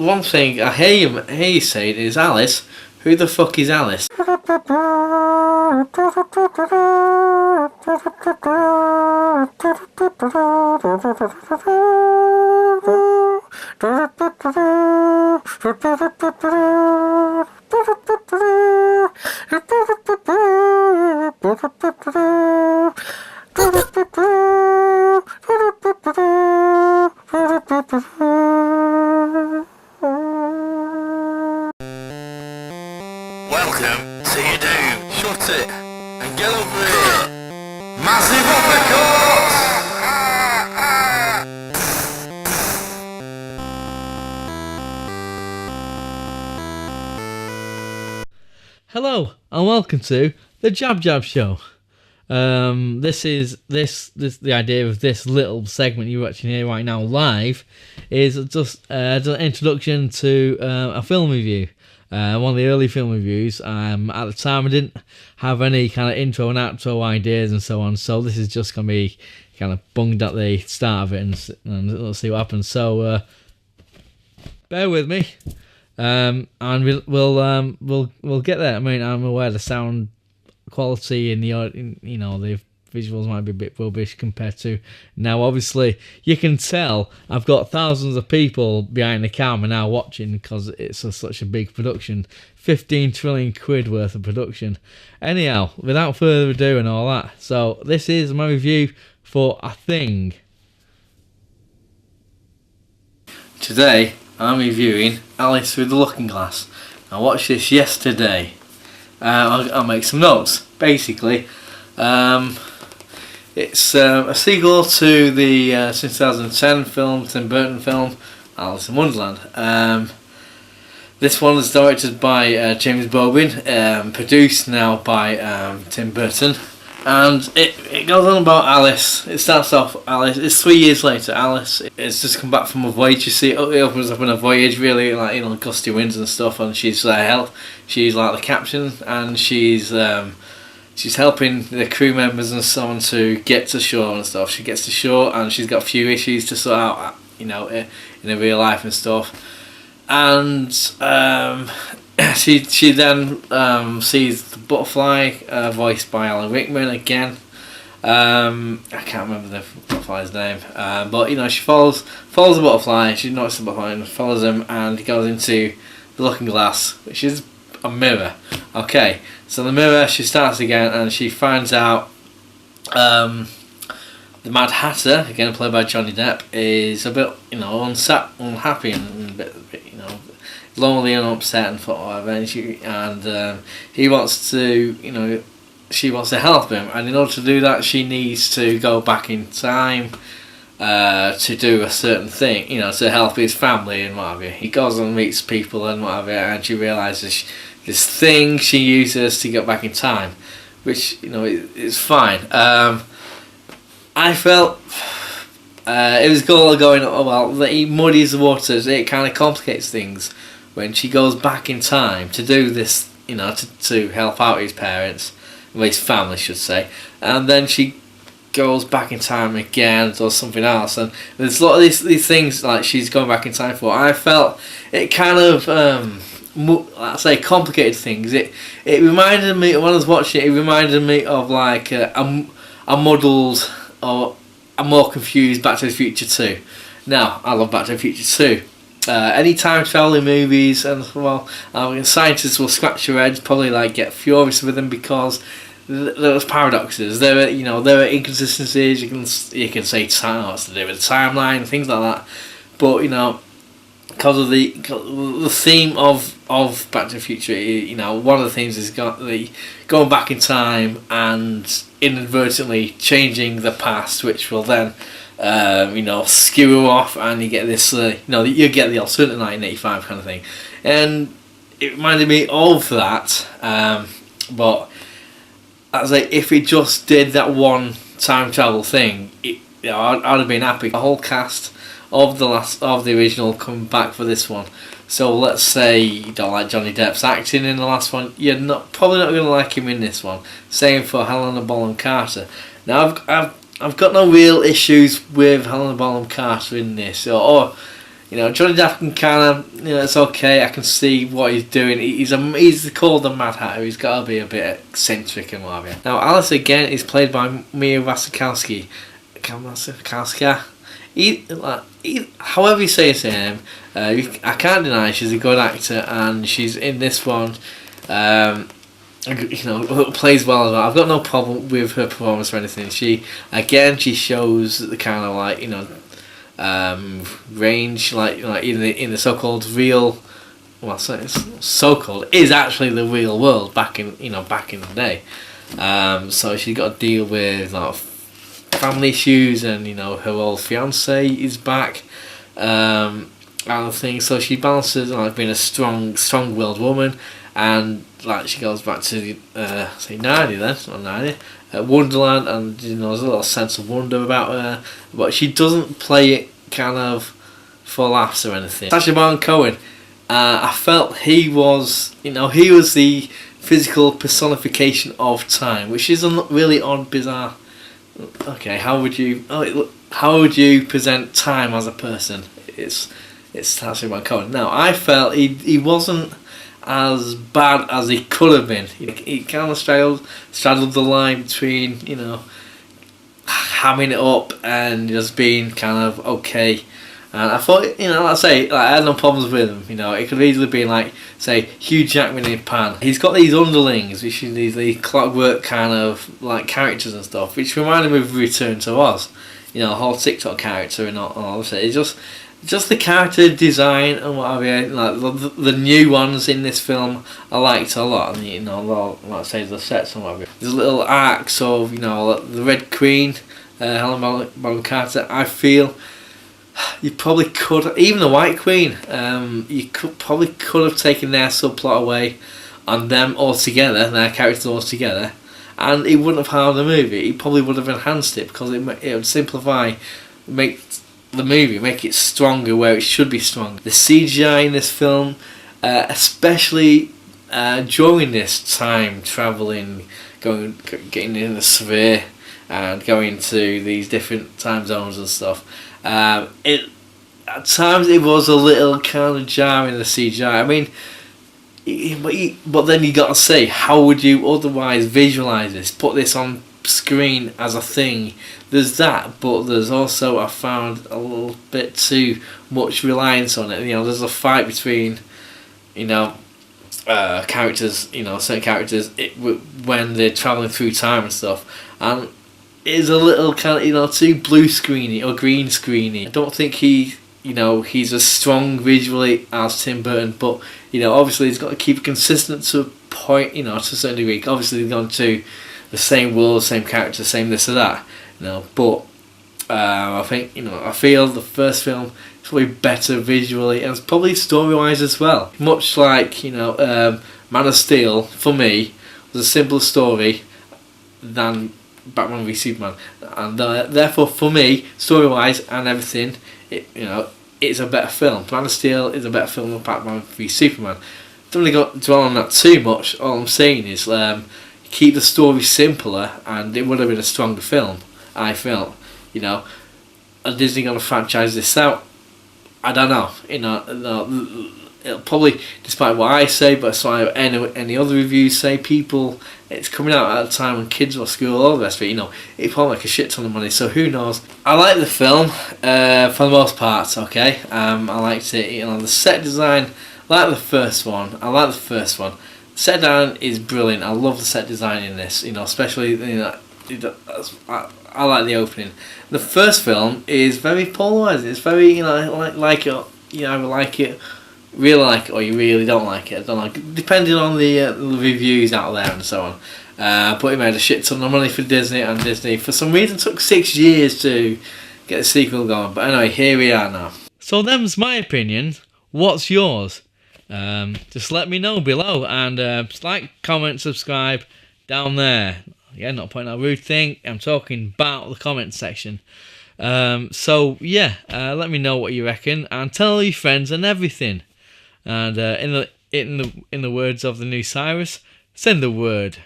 one thing I hear you saying is Alice. Who the fuck is Alice? Welcome to your doom. Shut it and get over here. Massive uppercuts! Hello and welcome to the JabJab show. This is the idea of this little segment you're watching here right now live is just an introduction to a film review. One of the early film reviews. At the time I didn't have any kind of intro and outro ideas and so on, so this is just going to be kind of bunged at the start of it and let's see what happens. So bear with me, and we'll get there. I mean, I'm aware the sound quality and the visuals might be a bit rubbish compared to now. Obviously, you can tell I've got thousands of people behind the camera now watching because it's such a big production. 15 trillion quid worth of production. Anyhow, without further ado and all that, so this is my review for A Thing. Today I'm reviewing Alice Through the Looking Glass. I watched this yesterday. I'll make some notes. Basically, it's a sequel to the 2010 film, Tim Burton film, Alice in Wonderland. This one is directed by James Bobin, produced now by Tim Burton, and it goes on about Alice. It starts off, Alice, it's 3 years later, Alice has just come back from a voyage. You see, it opens up on a voyage, really, like, gusty winds and stuff, and she's she's like the captain, and she's helping the crew members and so on to get to shore and stuff. She gets to shore and she's got a few issues to sort out, in her real life and stuff. And she then sees the butterfly, voiced by Alan Rickman again. I can't remember the butterfly's name, but she follows the butterfly. She notices the butterfly and follows him, and goes into the looking glass, which is a mirror. Okay, so the mirror, she starts again, and she finds out the Mad Hatter, again played by Johnny Depp, is a bit unhappy and a bit lonely and upset and whatever, and he wants to she wants to help him, and in order to do that she needs to go back in time to do a certain thing, to help his family and what have you. He goes and meets people and what have you, and she realises this thing she uses to get back in time, which is fine. I felt it was going well. He muddies the waters. It kind of complicates things when she goes back in time to do this, to help out his parents, or his family, should say, and then she goes back in time again, does something else, and there's a lot of these things like she's going back in time for. I felt it kind of let's say complicated things. It reminded me, when I was watching it, reminded me of like a muddled or a more confused Back to the Future 2. Now, I love Back to the Future 2. Any time traveling movies, and scientists will scratch your heads, probably like get furious with them because there was paradoxes. There were inconsistencies. You can say it's to do with the timeline, things like that. But because of the theme of Back to the Future, one of the things is going back in time and inadvertently changing the past, which will then skew off, and you get this you get the alternate 1985 kind of thing, and it reminded me of that. But I'd say if it just did that one time travel thing, I'd have been happy. The whole cast of the original come back for this one. So let's say you don't like Johnny Depp's acting in the last one, you're probably not going to like him in this one. Same for Helena Bonham Carter. Now I've got no real issues with Helena Bonham Carter in this, or Johnny Depp can kind of, it's okay. I can see what he's doing. He's called the Mad Hatter. He's got to be a bit eccentric and what have you. Now, Alice again is played by Mia Wasikowska. However you say his name, I can't deny she's a good actor, and she's in this one. Plays well as well. I've got no problem with her performance or anything. She shows the kind of range, like in the so-called real, well, so-called is actually the real world back in the day. So she got to deal with family issues, and her old fiance is back, and things. So she balances being a strong-willed woman, and she goes back to Wonderland, and there's a little sense of wonder about her, but she doesn't play it kind of for laughs or anything. Sacha Baron Cohen, I felt he was the physical personification of time, which is a really odd, bizarre. Okay, how would you present time as a person? It's Sacha Baron Cohen. Now, I felt he wasn't as bad as he could have been. He kind of straddled the line between hamming it up and just being kind of okay. And I thought, I had no problems with him. It could have easily been say Hugh Jackman in Pan. He's got these underlings, which is these clockwork kind of characters and stuff, which reminded me of Return to Oz. The whole TikTok character and all of it. It's just the character design and what have you. The new ones in this film I liked a lot, and the sets and what have you. There's little arcs of the Red Queen, Helena Bonham Carter. I feel you probably could, even the White Queen, you could have taken their subplot away on them altogether, their characters altogether, and it wouldn't have harmed the movie. It probably would have enhanced it, because it would simplify, make the movie, make it stronger where it should be strong. The CGI in this film, especially during this time traveling, getting in the sphere and going to these different time zones and stuff, at times it was a little kind of jarring, the CGI. I mean, but then you got to say, how would you otherwise visualize this? Put this on screen as a thing. There's that, but there's also, I found, a little bit too much reliance on it. There's a fight between characters, certain characters when they're traveling through time and stuff, and it's a little kind of too blue screeny or green screeny. I don't think he's as strong visually as Tim Burton, but obviously he's got to keep it consistent to a point, to a certain degree. Obviously they've gone to the same world, same character, same this or that, but I think I feel the first film is probably better visually and probably story wise as well. Much like Man of Steel for me was a simpler story than Batman v Superman, and therefore for me, story wise and everything, it's a better film. Man of Steel is a better film than Batman v Superman. Don't really got to dwell on that too much. All I'm saying is keep the story simpler, and it would have been a stronger film. I felt, are Disney gonna franchise this out? I don't know. It'll probably, despite what I say, but despite any other reviews say, it's coming out at a time when kids are at school, all the rest of it. It probably make a shit ton of money. So who knows? I like the film for the most part. Okay, I liked it. The set design, like the first one. I like the first one. Set design is brilliant. I love the set design in this. Especially I like the opening. The first film is very polarizing. It's very like it. You either like it, really like it, or you really don't like it. I don't like it, depending on the reviews out there and so on. But it made a shit ton of money for Disney, and Disney for some reason took 6 years to get the sequel going. But anyway, here we are now. So them's my opinion. What's yours? Just let me know below, and like, comment, subscribe down there. Yeah, not putting a rude thing. I'm talking about the comment section. So yeah, let me know what you reckon, and tell all your friends and everything. And in the words of the new Cyrus, send the word.